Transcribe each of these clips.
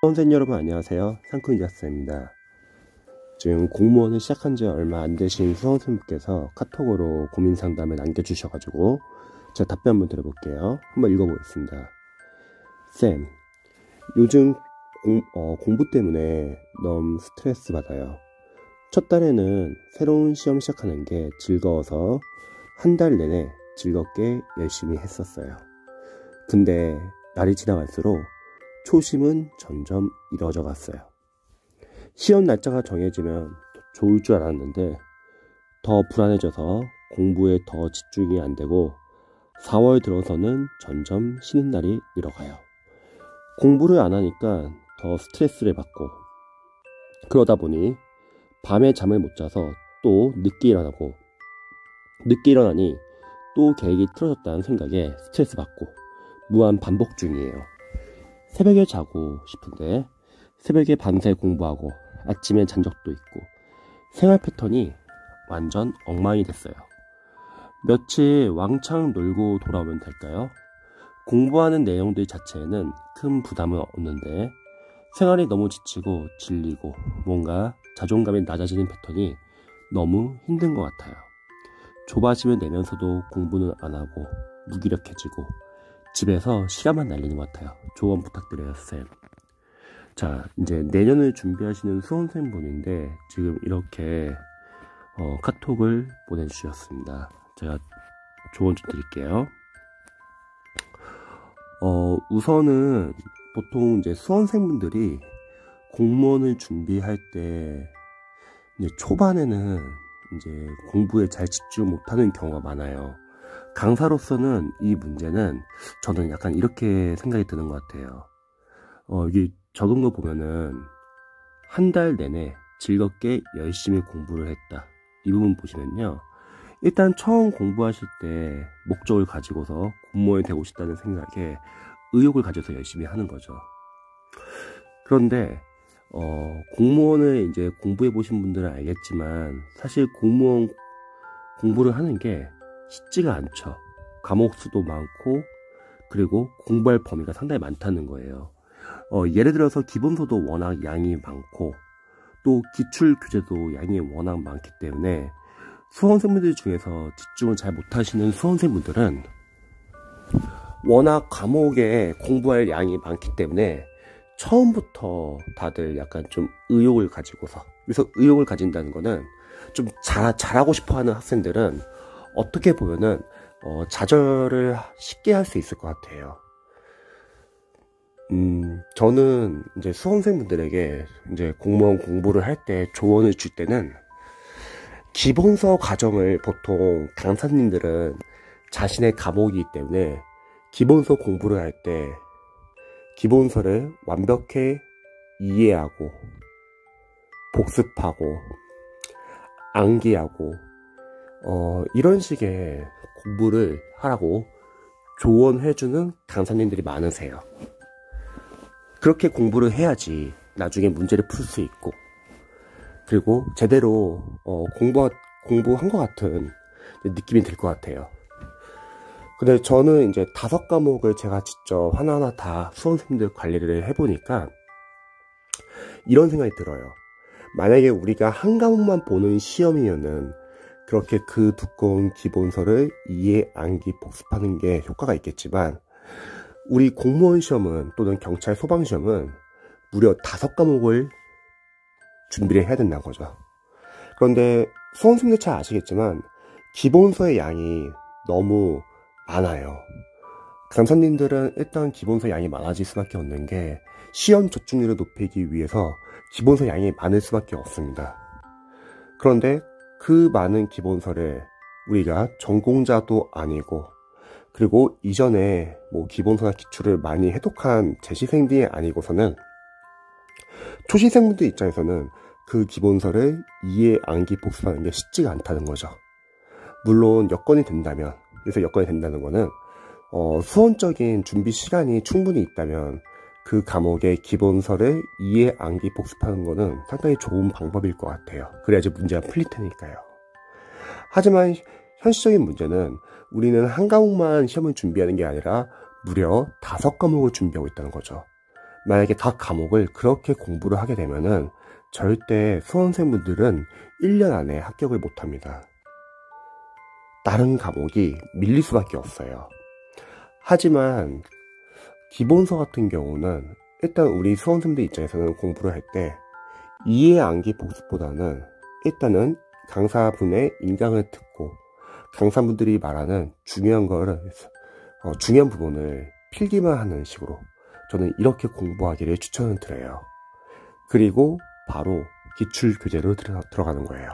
수험생 여러분 안녕하세요. 상쿠이자스입니다. 지금 공무원을 시작한 지 얼마 안 되신 수험생분께서 카톡으로 고민 상담을 남겨주셔가지고 제가 답변 한번 드려볼게요. 한번 읽어보겠습니다. 쌤, 요즘 공부 때문에 너무 스트레스 받아요. 첫 달에는 새로운 시험 시작하는 게 즐거워서 한 달 내내 즐겁게 열심히 했었어요. 근데 날이 지나갈수록 초심은 점점 이뤄져 갔어요. 시험 날짜가 정해지면 좋을 줄 알았는데 더 불안해져서 공부에 더 집중이 안 되고 4월 들어서는 점점 쉬는 날이 늘어가요. 공부를 안 하니까 더 스트레스를 받고 그러다 보니 밤에 잠을 못 자서 또 늦게 일어나니 또 계획이 틀어졌다는 생각에 스트레스 받고 무한 반복 중이에요. 새벽에 자고 싶은데 새벽에 밤새 공부하고 아침에 잔 적도 있고 생활 패턴이 완전 엉망이 됐어요. 며칠 왕창 놀고 돌아오면 될까요? 공부하는 내용들 자체에는 큰 부담은 없는데 생활이 너무 지치고 질리고 뭔가 자존감이 낮아지는 패턴이 너무 힘든 것 같아요. 조바심을 내면서도 공부는 안 하고 무기력해지고 집에서 시간만 날리는 것 같아요. 조언 부탁드려요, 쌤. 자, 이제 내년을 준비하시는 수험생분인데 지금 이렇게 카톡을 보내주셨습니다. 제가 조언 좀 드릴게요. 우선은 보통 이제 수험생분들이 공무원을 준비할 때 이제 초반에는 이제 공부에 잘 집중 못하는 경우가 많아요. 강사로서는 이 문제는 저는 약간 이렇게 생각이 드는 것 같아요. 이게 적은 거 보면은 한 달 내내 즐겁게 열심히 공부를 했다. 이 부분 보시면요. 일단 처음 공부하실 때 목적을 가지고서 공무원이 되고 싶다는 생각에 의욕을 가져서 열심히 하는 거죠. 그런데 공무원을 이제 공부해 보신 분들은 알겠지만 사실 공무원 공부를 하는 게 쉽지가 않죠. 과목 수도 많고 그리고 공부할 범위가 상당히 많다는 거예요. 예를 들어서 기본서도 워낙 양이 많고 또 기출 교재도 양이 워낙 많기 때문에 수험생분들 중에서 집중을 잘 못하시는 수험생분들은 워낙 과목에 공부할 양이 많기 때문에 처음부터 다들 약간 좀 의욕을 가지고서, 그래서 의욕을 가진다는 거는 좀 잘하고 싶어 하는 학생들은 어떻게 보면은 좌절을 쉽게 할 수 있을 것 같아요. 저는 이제 수험생분들에게 이제 공무원 공부를 할 때 조언을 줄 때는 기본서 과정을 보통 강사님들은 자신의 과목이기 때문에 기본서 공부를 할 때 기본서를 완벽히 이해하고 복습하고 암기하고 이런 식의 공부를 하라고 조언해주는 강사님들이 많으세요. 그렇게 공부를 해야지 나중에 문제를 풀 수 있고 그리고 제대로 공부한 것 같은 느낌이 들 것 같아요. 근데 저는 이제 5과목을 제가 직접 하나하나 다 수험생들 관리를 해보니까 이런 생각이 들어요. 만약에 우리가 한 과목만 보는 시험이면은 그렇게 그 두꺼운 기본서를 이해, 암기, 복습하는 게 효과가 있겠지만 우리 공무원 시험은 또는 경찰 소방 시험은 무려 5과목을 준비를 해야 된다는 거죠. 그런데 수험생들 잘 아시겠지만 기본서의 양이 너무 많아요. 강사님들은 일단 기본서 양이 많아질 수밖에 없는 게 시험 적중률을 높이기 위해서 기본서 양이 많을 수밖에 없습니다. 그런데 그 많은 기본서를 우리가 전공자도 아니고 그리고 이전에 뭐 기본서나 기출을 많이 해독한 재시생들이 아니고서는 초시생분들 입장에서는 그 기본서를 이해, 암기, 복습하는 게 쉽지가 않다는 거죠. 물론 여건이 된다면, 그래서 여건이 된다는 거는 수험적인 준비 시간이 충분히 있다면 그 과목의 기본서를 이해, 암기, 복습하는 거는 상당히 좋은 방법일 것 같아요. 그래야지 문제가 풀릴 테니까요. 하지만 현실적인 문제는 우리는 한 과목만 시험을 준비하는 게 아니라 무려 5과목을 준비하고 있다는 거죠. 만약에 각 과목을 그렇게 공부를 하게 되면은 절대 수험생분들은 1년 안에 합격을 못합니다. 다른 과목이 밀릴 수밖에 없어요. 하지만 기본서 같은 경우는 일단 우리 수험생들 입장에서는 공부를 할 때 이해 암기 복습보다는 일단은 강사분의 인강을 듣고 강사분들이 말하는 중요한 부분을 필기만 하는 식으로 저는 이렇게 공부하기를 추천을 드려요. 그리고 바로 기출 교재로 들어가는 거예요.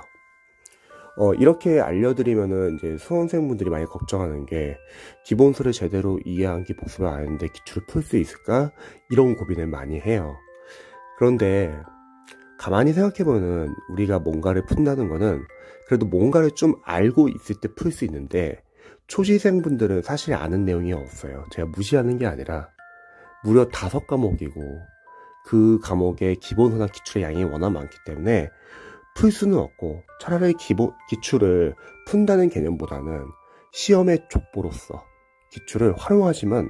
이렇게 알려드리면은 이제 수험생분들이 많이 걱정하는 게 기본서를 제대로 이해하기 복습을 안 했는데 기출을 풀 수 있을까? 이런 고민을 많이 해요. 그런데 가만히 생각해보면 우리가 뭔가를 푼다는 거는 그래도 뭔가를 좀 알고 있을 때 풀 수 있는데 초시생분들은 사실 아는 내용이 없어요. 제가 무시하는 게 아니라 무려 5과목이고 그 과목의 기본서나 기출의 양이 워낙 많기 때문에 풀 수는 없고 차라리 기출을 푼다는 개념보다는 시험의 족보로서 기출을 활용하시면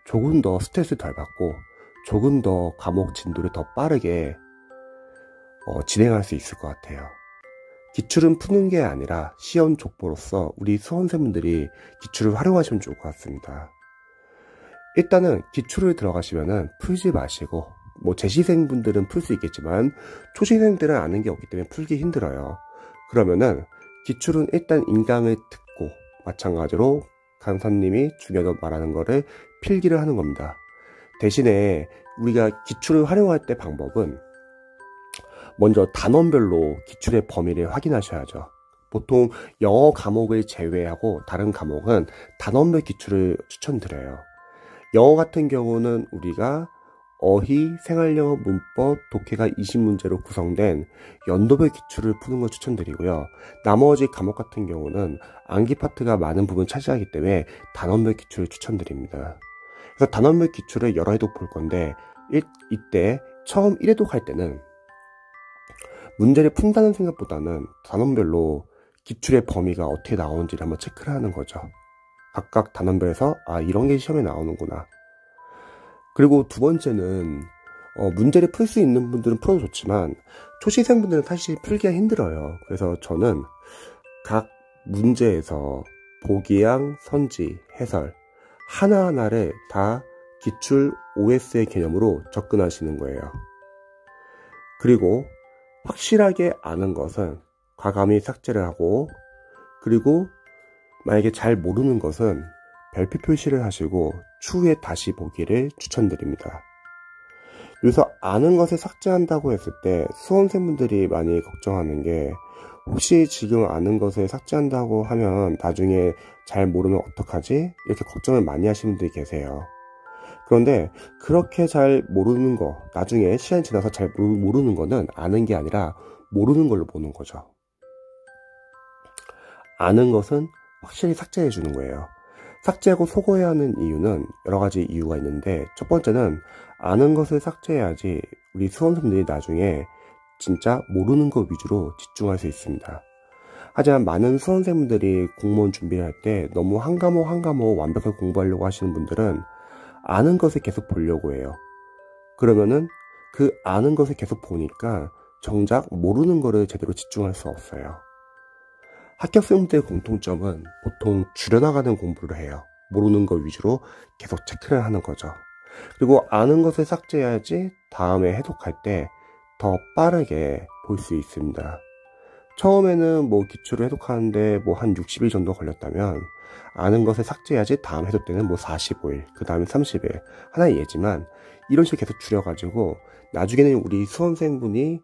조금 더 스트레스 덜 받고 조금 더 과목 진도를 더 빠르게 진행할 수 있을 것 같아요. 기출은 푸는 게 아니라 시험 족보로서 우리 수험생분들이 기출을 활용하시면 좋을 것 같습니다. 일단은 기출을 들어가시면은 풀지 마시고 재시생분들은 풀 수 있겠지만 초시생들은 아는 게 없기 때문에 풀기 힘들어요. 그러면은 기출은 일단 인강을 듣고 마찬가지로 강사님이 중요하다고 말하는 거를 필기를 하는 겁니다. 대신에 우리가 기출을 활용할 때 방법은 먼저 단원별로 기출의 범위를 확인하셔야죠. 보통 영어 과목을 제외하고 다른 과목은 단원별 기출을 추천드려요. 영어 같은 경우는 우리가 어휘, 생활영어, 문법, 독해가 20문제로 구성된 연도별 기출을 푸는 걸 추천드리고요. 나머지 과목 같은 경우는 암기 파트가 많은 부분 차지하기 때문에 단원별 기출을 추천드립니다. 그래서 단원별 기출을 여러 해독 볼 건데 이때 처음 1회독 할 때는 문제를 푼다는 생각보다는 단원별로 기출의 범위가 어떻게 나오는지를 한번 체크를 하는 거죠. 각각 단원별에서 이런 게 시험에 나오는구나. 그리고 두 번째는 문제를 풀 수 있는 분들은 풀어도 좋지만 초시생분들은 사실 풀기가 힘들어요. 그래서 저는 각 문제에서 보기양, 선지, 해설 하나하나를 다 기출 OS의 개념으로 접근하시는 거예요. 그리고 확실하게 아는 것은 과감히 삭제를 하고, 그리고 만약에 잘 모르는 것은 별표 표시를 하시고 추후에 다시 보기를 추천드립니다. 여기서 아는 것을 삭제한다고 했을 때 수험생분들이 많이 걱정하는 게 혹시 지금 아는 것을 삭제한다고 하면 나중에 잘 모르면 어떡하지? 이렇게 걱정을 많이 하시는 분들이 계세요. 그런데 그렇게 잘 모르는 거, 나중에 시간이 지나서 잘 모르는 거는 아는 게 아니라 모르는 걸로 보는 거죠. 아는 것은 확실히 삭제해 주는 거예요. 삭제하고 속어야 하는 이유는 여러 가지 이유가 있는데, 첫 번째는 아는 것을 삭제해야지 우리 수험생들이 나중에 진짜 모르는 것 위주로 집중할 수 있습니다. 하지만 많은 수험생분들이 공무원 준비를 할 때 너무 한 과목 한 과목 완벽하게 공부하려고 하시는 분들은 아는 것을 계속 보려고 해요. 그러면은 그 아는 것을 계속 보니까 정작 모르는 거를 제대로 집중할 수 없어요. 합격생들의 공통점은 보통 줄여나가는 공부를 해요. 모르는 것 위주로 계속 체크를 하는 거죠. 그리고 아는 것을 삭제해야지 다음에 해독할 때 더 빠르게 볼 수 있습니다. 처음에는 기출을 해독하는데 한 60일 정도 걸렸다면 아는 것을 삭제해야지 다음 해독 때는 45일, 그 다음에 30일, 하나의 예지만 이런 식으로 계속 줄여가지고 나중에는 우리 수험생분이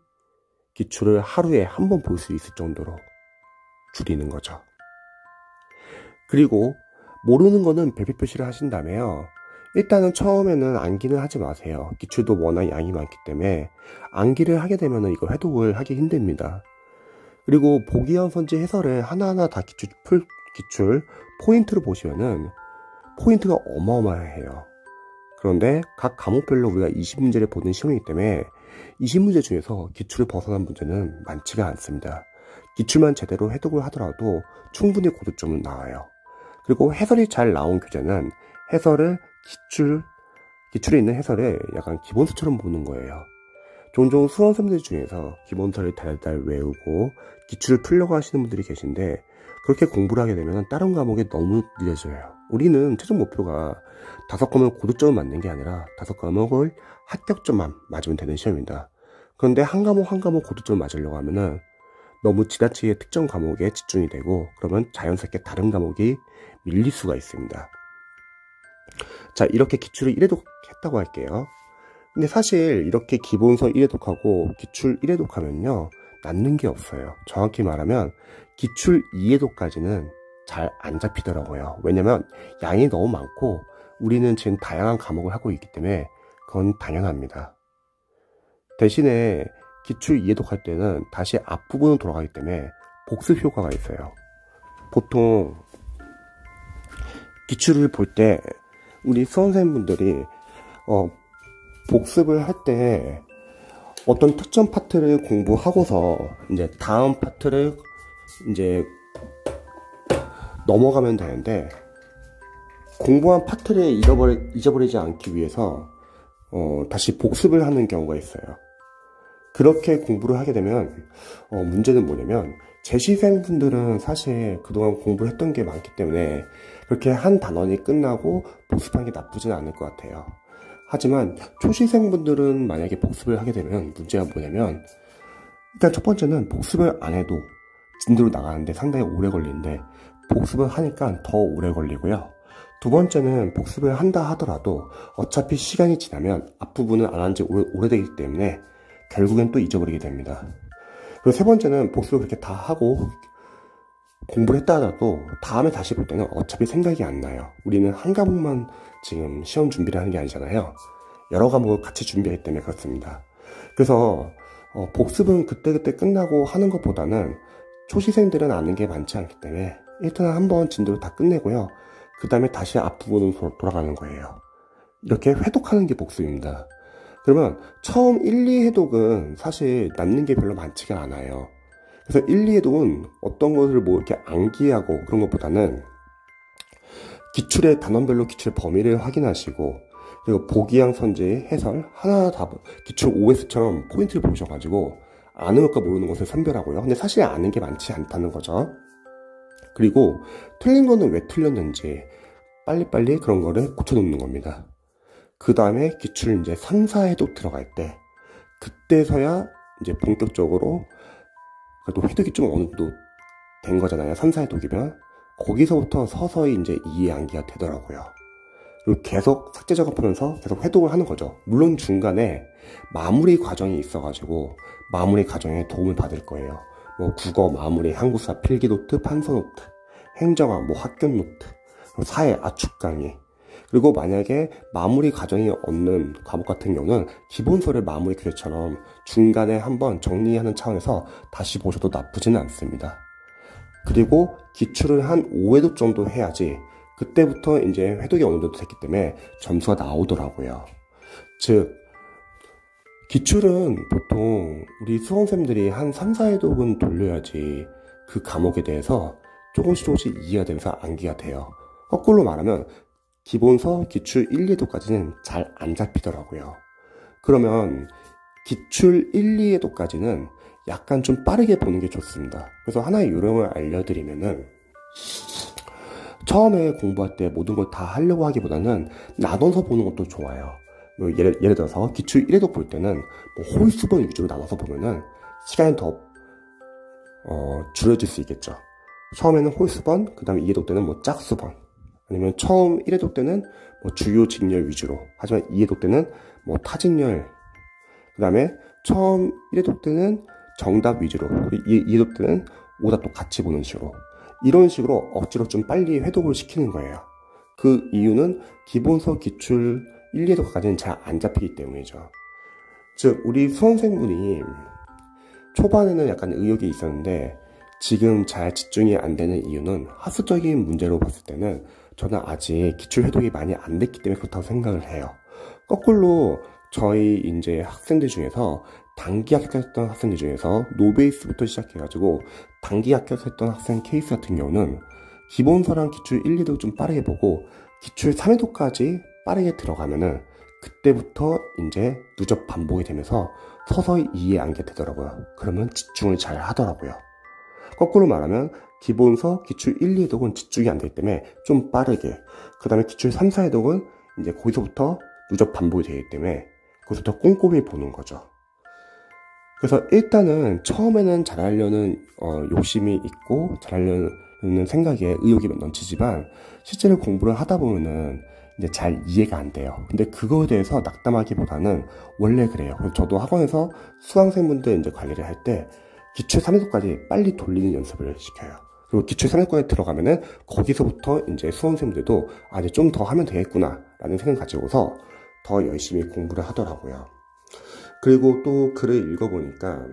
기출을 하루에 한 번 볼 수 있을 정도로 줄이는 거죠. 그리고 모르는 거는 별표 표시를 하신다며요. 일단은 처음에는 암기는 하지 마세요. 기출도 워낙 양이 많기 때문에 암기를 하게 되면 이거 해독을 하기 힘듭니다. 그리고 보기형 선지 해설을 하나하나 다 기출 포인트로 보시면은 포인트가 어마어마해요. 그런데 각 과목별로 우리가 20문제를 보는 시험이기 때문에 20문제 중에서 기출을 벗어난 문제는 많지가 않습니다. 기출만 제대로 해독을 하더라도 충분히 고득점은 나와요. 그리고 해설이 잘 나온 교재는 해설을 기출에 있는 해설을 약간 기본서처럼 보는 거예요. 종종 수험생들 중에서 기본서를 달달 외우고 기출을 풀려고 하시는 분들이 계신데 그렇게 공부를 하게 되면 다른 과목에 너무 늦어져요. 우리는 최종 목표가 5과목을 고득점을 맞는 게 아니라 5과목을 합격점만 맞으면 되는 시험입니다. 그런데 한 과목 한 과목 고득점을 맞으려고 하면은 너무 지나치게 특정 과목에 집중이 되고 그러면 자연스럽게 다른 과목이 밀릴 수가 있습니다. 자, 이렇게 기출을 1회독 했다고 할게요. 근데 사실 이렇게 기본서 1회독하고 기출 1회독하면요 남는 게 없어요. 정확히 말하면 기출 2회독까지는 잘 안 잡히더라고요. 왜냐면 양이 너무 많고 우리는 지금 다양한 과목을 하고 있기 때문에 그건 당연합니다. 대신에 기출 2회독 할 때는 다시 앞부분으로 돌아가기 때문에 복습 효과가 있어요. 보통 기출을 볼 때 우리 수험생분들이 복습을 할 때 어떤 특정 파트를 공부하고서 이제 다음 파트를 이제 넘어가면 되는데 공부한 파트를 잊어버리지 않기 위해서 다시 복습을 하는 경우가 있어요. 그렇게 공부를 하게 되면 문제는 뭐냐면 재시생분들은 사실 그동안 공부를 했던 게 많기 때문에 그렇게 한 단원이 끝나고 복습하는 게 나쁘지는 않을 것 같아요. 하지만 초시생분들은 만약에 복습을 하게 되면 문제가 뭐냐면 일단 첫 번째는 복습을 안 해도 진도로 나가는데 상당히 오래 걸리는데 복습을 하니까 더 오래 걸리고요. 두 번째는 복습을 한다 하더라도 어차피 시간이 지나면 앞부분은 안 한 지 오래되기 때문에 결국엔 또 잊어버리게 됩니다. 그리고 세 번째는 복습을 그렇게 다 하고 공부를 했다 하더라도 다음에 다시 볼 때는 어차피 생각이 안 나요. 우리는 한 과목만 지금 시험 준비를 하는 게 아니잖아요. 여러 과목을 같이 준비하기 때문에 그렇습니다. 그래서 복습은 그때그때 끝나고 하는 것보다는 초시생들은 아는 게 많지 않기 때문에 일단 한번 진도를 다 끝내고요. 그 다음에 다시 앞부분으로 돌아가는 거예요. 이렇게 회독하는 게 복습입니다. 그러면 처음 1, 2회독은 사실 남는 게 별로 많지가 않아요. 그래서 1, 2회독은 어떤 것을 뭐 이렇게 암기하고 그런 것보다는 기출의 단원별로 기출 범위를 확인하시고 그리고 보기양 선지 해설 하나 다 기출 OS처럼 포인트를 보셔가지고 아는 것과 모르는 것을 선별하고요. 근데 사실 아는 게 많지 않다는 거죠. 그리고 틀린 거는 왜 틀렸는지 빨리빨리 그런 거를 고쳐놓는 겁니다. 그 다음에 기출 이제 3, 4회독 들어갈 때 그때서야 이제 본격적으로 그래도 회독이 좀 어느 정도 된 거잖아요. 3, 4회독이면 거기서부터 서서히 이제 이해 암기가 되더라고요. 그리고 계속 삭제 작업하면서 계속 회독을 하는 거죠. 물론 중간에 마무리 과정이 있어가지고 마무리 과정에 도움을 받을 거예요. 뭐 국어 마무리, 한국사 필기 노트, 판서 노트, 행정학, 뭐 학교 노트, 사회 압축 강의. 그리고 만약에 마무리 과정이 없는 과목 같은 경우는 기본서를 마무리 교재처럼 중간에 한번 정리하는 차원에서 다시 보셔도 나쁘지는 않습니다. 그리고 기출을 한 5회독 정도 해야지 그때부터 이제 회독이 어느 정도 됐기 때문에 점수가 나오더라고요. 즉 기출은 보통 우리 수험생들이 한 3, 4회독은 돌려야지 그 과목에 대해서 조금씩 이해가 되면서 암기가 돼요. 거꾸로 말하면 기본서 기출 1, 2회독까지는 잘 안 잡히더라고요. 그러면 기출 1, 2회독까지는 약간 좀 빠르게 보는 게 좋습니다. 그래서 하나의 요령을 알려드리면은 처음에 공부할 때 모든 걸 다 하려고 하기보다는 나눠서 보는 것도 좋아요. 뭐 예를 들어서 기출 1회독 볼 때는 뭐 홀수번 위주로 나눠서 보면은 시간이 더 줄여질 수 있겠죠. 처음에는 홀수번, 그 다음에 2회독 때는 뭐 짝수번, 아니면 처음 1회독 때는 뭐 주요 직렬 위주로, 하지만 2회독 때는 뭐 타직렬, 그 다음에 처음 1회독 때는 정답 위주로, 2회독 때는 오답도 같이 보는 식으로, 이런 식으로 억지로 좀 빨리 회독을 시키는 거예요. 그 이유는 기본서 기출 1, 2회독까지는 잘 안 잡히기 때문이죠. 즉 우리 수험생분이 초반에는 약간 의욕이 있었는데 지금 잘 집중이 안 되는 이유는 학습적인 문제로 봤을 때는 저는 아직 기출 회독이 많이 안 됐기 때문에 그렇다고 생각을 해요. 거꾸로 저희 이제 학생들 중에서 단기 합격했던 학생들 중에서 노베이스부터 시작해가지고 단기 합격했던 학생 케이스 같은 경우는 기본서랑 기출 1, 2도 좀 빠르게 보고 기출 3회독까지 빠르게 들어가면은 그때부터 이제 누적 반복이 되면서 서서히 이해에 앉게 되더라고요. 그러면 집중을 잘 하더라고요. 거꾸로 말하면 기본서 기출 1, 2회독은 집중이 안 되기 때문에 좀 빠르게, 그 다음에 기출 3, 4회독은 이제 거기서부터 누적 반복이 되기 때문에 거기서부터 꼼꼼히 보는 거죠. 그래서 일단은 처음에는 잘하려는 욕심이 있고 잘하려는 생각에 의욕이 넘치지만 실제로 공부를 하다 보면은 이제 잘 이해가 안 돼요. 근데 그거에 대해서 낙담하기보다는 원래 그래요. 그래서 저도 학원에서 수강생분들 이제 관리를 할 때 기출 3회독까지 빨리 돌리는 연습을 시켜요. 그리고 기출 3회독까지 들어가면은 거기서부터 이제 수험생들도 이제 좀 더 하면 되겠구나 라는 생각 가지고서 더 열심히 공부를 하더라고요. 그리고 또 글을 읽어보니까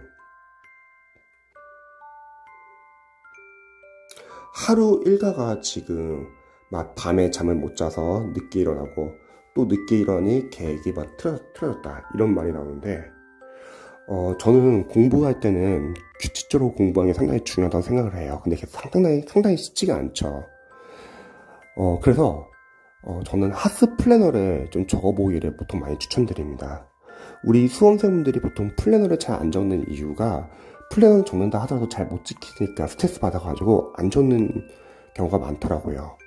하루 일과가 지금 막 밤에 잠을 못 자서 늦게 일어나고 또 늦게 일어나니 계획이 막 틀어졌다 이런 말이 나오는데 저는 공부할 때는 규칙적으로 공부하는 게 상당히 중요하다고 생각을 해요. 근데 상당히 쉽지가 않죠. 그래서 저는 하스 플래너를 좀 적어보기를 보통 많이 추천드립니다. 우리 수험생분들이 보통 플래너를 잘 안 적는 이유가 플래너를 적는다 하더라도 잘 못 지키니까 스트레스 받아가지고 안 적는 경우가 많더라고요.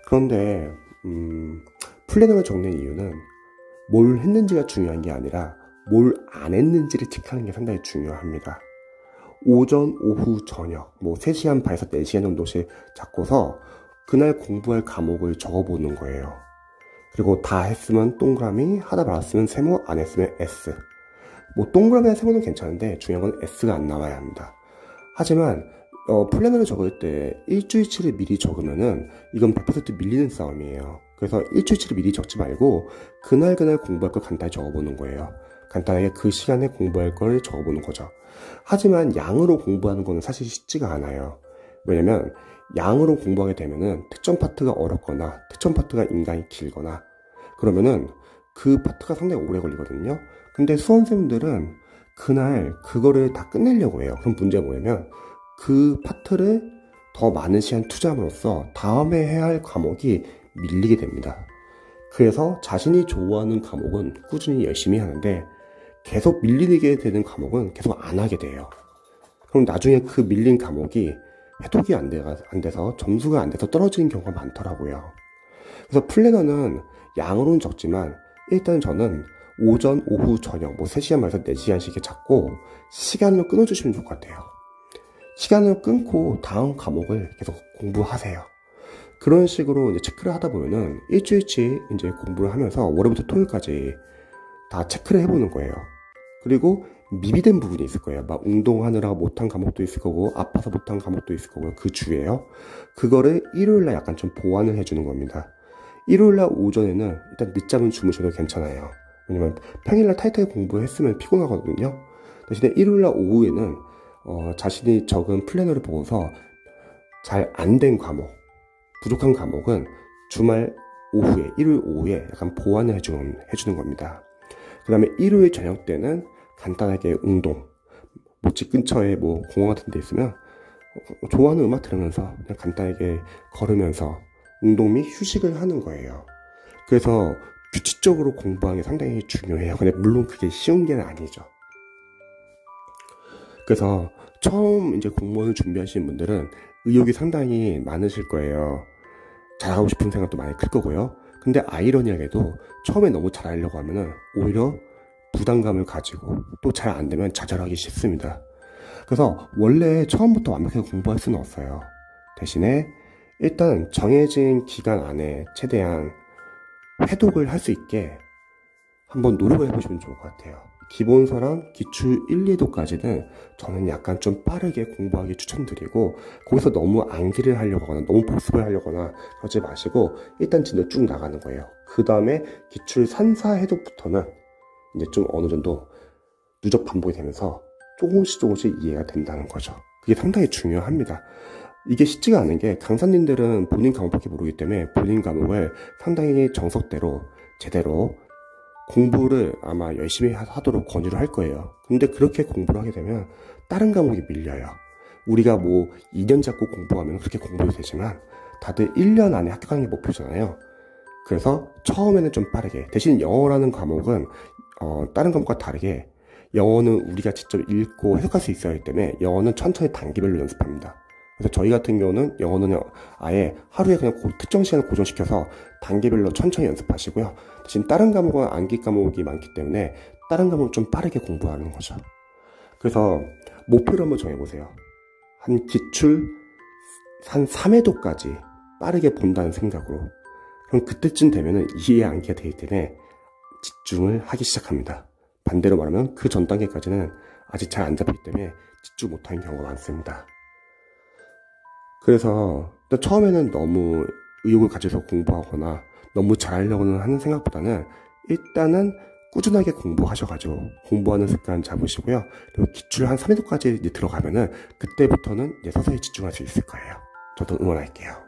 그런데 플래너를 적는 이유는 뭘 했는지가 중요한 게 아니라 뭘 안 했는지를 체크하는 게 상당히 중요합니다. 오전, 오후, 저녁 3시간 반에서 4시간 정도씩 잡고서 그날 공부할 과목을 적어보는 거예요. 그리고 다 했으면 동그라미, 하다 말았으면 세모, 안 했으면 S. 동그라미나 세모는 괜찮은데 중요한 건 S가 안 나와야 합니다. 하지만 플래너를 적을 때 일주일치를 미리 적으면은 이건 100% 밀리는 싸움이에요. 그래서 일주일치를 미리 적지 말고 그날 공부할 걸 간단히 적어보는 거예요. 간단하게 그 시간에 공부할 걸 적어보는 거죠. 하지만 양으로 공부하는 거는 사실 쉽지가 않아요. 왜냐면 양으로 공부하게 되면은 특정 파트가 어렵거나 특정 파트가 인강이 길거나 그러면은 그 파트가 상당히 오래 걸리거든요. 근데 수험생분들은 그날 그거를 다 끝내려고 해요. 그럼 문제가 뭐냐면 그 파트를 더 많은 시간 투자함으로써 다음에 해야 할 과목이 밀리게 됩니다. 그래서 자신이 좋아하는 과목은 꾸준히 열심히 하는데 계속 밀리게 되는 과목은 계속 안 하게 돼요. 그럼 나중에 그 밀린 과목이 해독이 안 돼서 점수가 안 돼서 떨어지는 경우가 많더라고요. 그래서 플래너는 양으로는 적지만 일단 저는 오전, 오후, 저녁 3시간 말에서 4시간씩 잡고 시간을 끊어주시면 좋을 것 같아요. 시간을 끊고 다음 과목을 계속 공부하세요. 그런 식으로 이제 체크를 하다 보면은 일주일치 이제 공부를 하면서 월요일부터 토요일까지 다 체크를 해보는 거예요. 그리고 미비된 부분이 있을 거예요. 막 운동하느라 못한 과목도 있을 거고 아파서 못한 과목도 있을 거고요. 그 주에요. 그거를 일요일날 약간 좀 보완을 해주는 겁니다. 일요일날 오전에는 일단 늦잠은 주무셔도 괜찮아요. 왜냐면 평일날 타이트하게 공부했으면 피곤하거든요. 대신에 일요일날 오후에는 자신이 적은 플래너를 보고서 잘 안 된 과목, 부족한 과목은 주말 오후에, 일요일 오후에 약간 보완을 해주는 겁니다. 그 다음에 일요일 저녁 때는 간단하게 운동, 집 근처에 공원 같은 데 있으면 좋아하는 음악 들으면서 그냥 간단하게 걸으면서 운동 및 휴식을 하는 거예요. 그래서 규칙적으로 공부하는 게 상당히 중요해요. 근데 물론 그게 쉬운 게 아니죠. 그래서 처음 이제 공무원을 준비하시는 분들은 의욕이 상당히 많으실 거예요. 잘하고 싶은 생각도 많이 클 거고요. 근데 아이러니하게도 처음에 너무 잘하려고 하면은 오히려 부담감을 가지고 또 잘 안 되면 좌절하기 쉽습니다. 그래서 원래 처음부터 완벽하게 공부할 수는 없어요. 대신에 일단 정해진 기간 안에 최대한 회독을 할 수 있게 한번 노력을 해보시면 좋을 것 같아요. 기본서랑 기출 1, 2도까지는 저는 약간 좀 빠르게 공부하기 추천드리고 거기서 너무 암기를 하려고 하거나 너무 복습을 하려고 하거나 그러지 마시고 일단 진도 쭉 나가는 거예요. 그 다음에 기출 3, 4해독부터는 이제 좀 어느 정도 누적 반복이 되면서 조금씩 이해가 된다는 거죠. 그게 상당히 중요합니다. 이게 쉽지가 않은 게 강사님들은 본인 과목밖에 모르기 때문에 본인 과목을 상당히 정석대로 제대로 공부를 아마 열심히 하도록 권유를 할 거예요. 근데 그렇게 공부를 하게 되면 다른 과목이 밀려요. 우리가 2년 잡고 공부하면 그렇게 공부가 되지만 다들 1년 안에 합격하는 게 목표잖아요. 그래서 처음에는 좀 빠르게, 대신 영어라는 과목은 다른 과목과 다르게 영어는 우리가 직접 읽고 해석할 수 있어야 하기 때문에 영어는 천천히 단계별로 연습합니다. 그래서 저희 같은 경우는 영어는 아예 하루에 그냥 특정 시간을 고정시켜서 단계별로 천천히 연습하시고요. 대신 다른 과목은 암기 과목이 많기 때문에 다른 과목은 좀 빠르게 공부하는 거죠. 그래서 목표를 한번 정해보세요. 한 기출 한 3회도까지 빠르게 본다는 생각으로. 그럼 그때쯤 되면은 이해 암기가 되기 때문에 집중을 하기 시작합니다. 반대로 말하면 그 전 단계까지는 아직 잘 안 잡히기 때문에 집중 못하는 경우가 많습니다. 그래서 처음에는 너무 의욕을 가져서 공부하거나 너무 잘하려고는 하는 생각보다는 일단은 꾸준하게 공부하셔가지고 공부하는 습관 잡으시고요. 그리고 기출 한 3회도까지 들어가면은 그때부터는 서서히 집중할 수 있을 거예요. 저도 응원할게요.